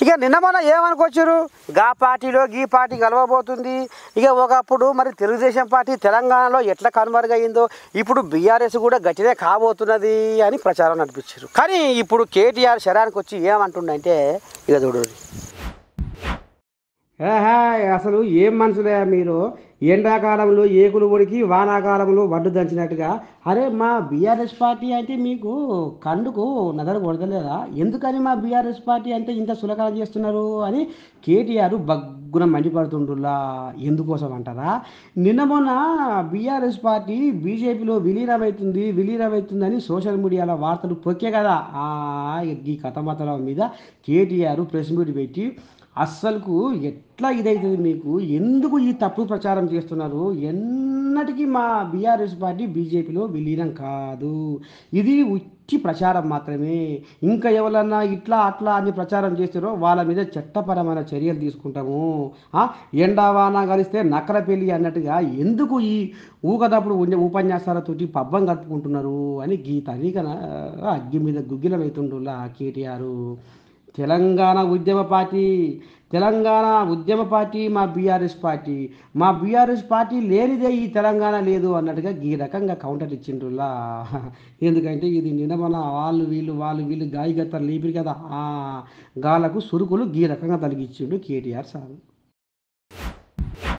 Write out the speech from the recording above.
ఇక నిన్న మొన్న ఏమనుకొచ్చారు, గా పార్టీలో గీ పార్టీ కలవబోతుంది. ఇక ఒకప్పుడు మరి తెలుగుదేశం పార్టీ తెలంగాణలో ఎట్లా కనుమరుగయిందో ఇప్పుడు బీఆర్ఎస్ కూడా గట్టిదే కాబోతున్నది అని ప్రచారం నడిపించారు. కానీ ఇప్పుడు కేటీఆర్ శరానికి వచ్చి ఏమంటుండంటే ఇక చూడు, అసలు ఏం మనుషులే మీరు, ఎండాకాలంలో ఏకులు ఉడికి వానాకాలంలో వడ్డు దంచినట్టుగా. అరే మా బీఆర్ఎస్ పార్టీ అంటే మీకు కండుకు నగర కొడతలేదా? ఎందుకని మా బీఆర్ఎస్ పార్టీ అంటే ఇంత సులకన చేస్తున్నారు అని కేటీఆర్ బగ్గున మండిపడుతుండ్రులా. ఎందుకోసం అంటారా, నిన్న మొన్న బీఆర్ఎస్ పార్టీ బీజేపీలో విలీనమవుతుందని సోషల్ మీడియాలో వార్తలు పొక్కే కదా. ఈ కథమతల మీద కేటీఆర్ ప్రెస్ మీట్ పెట్టి అస్సలకు ఎట్లా ఇదవుతుంది మీకు, ఎందుకు ఈ తప్పుడు ప్రచారం చేస్తున్నారు, ఎన్నటికీ మా బీఆర్ఎస్ పార్టీ బీజేపీలో విలీనం కాదు, ఇది ఉచ్చి ప్రచారం మాత్రమే, ఇంకా ఎవరన్నా ఇట్లా అట్లా అని ప్రచారం చేస్తారో వాళ్ళ మీద చట్టపరమైన చర్యలు తీసుకుంటాము, ఎండావాన కలిస్తే నక్కల పెళ్ళి అన్నట్టుగా ఎందుకు ఈ ఊకదప్పుడు ఉండే ఉపన్యాసాలతోటి పబ్బం కట్టుకుంటున్నారు అని గీతనికన అగ్గి మీద గుగ్గిలమవుతుండులా కేటీఆర్. తెలంగాణ ఉద్యమ పార్టీ మా బీఆర్ఎస్ పార్టీ లేనిదే ఈ తెలంగాణ లేదు అన్నట్టుగా ఈ రకంగా కౌంటర్ ఇచ్చిండ్రులా. ఎందుకంటే ఇది నిన్న వాళ్ళు వీళ్ళు గాయగత్తలు లేపిరు కదా, గాలకు సురుకులు ఈ రకంగా తలిగిచ్చిండు కేటీఆర్ సార్.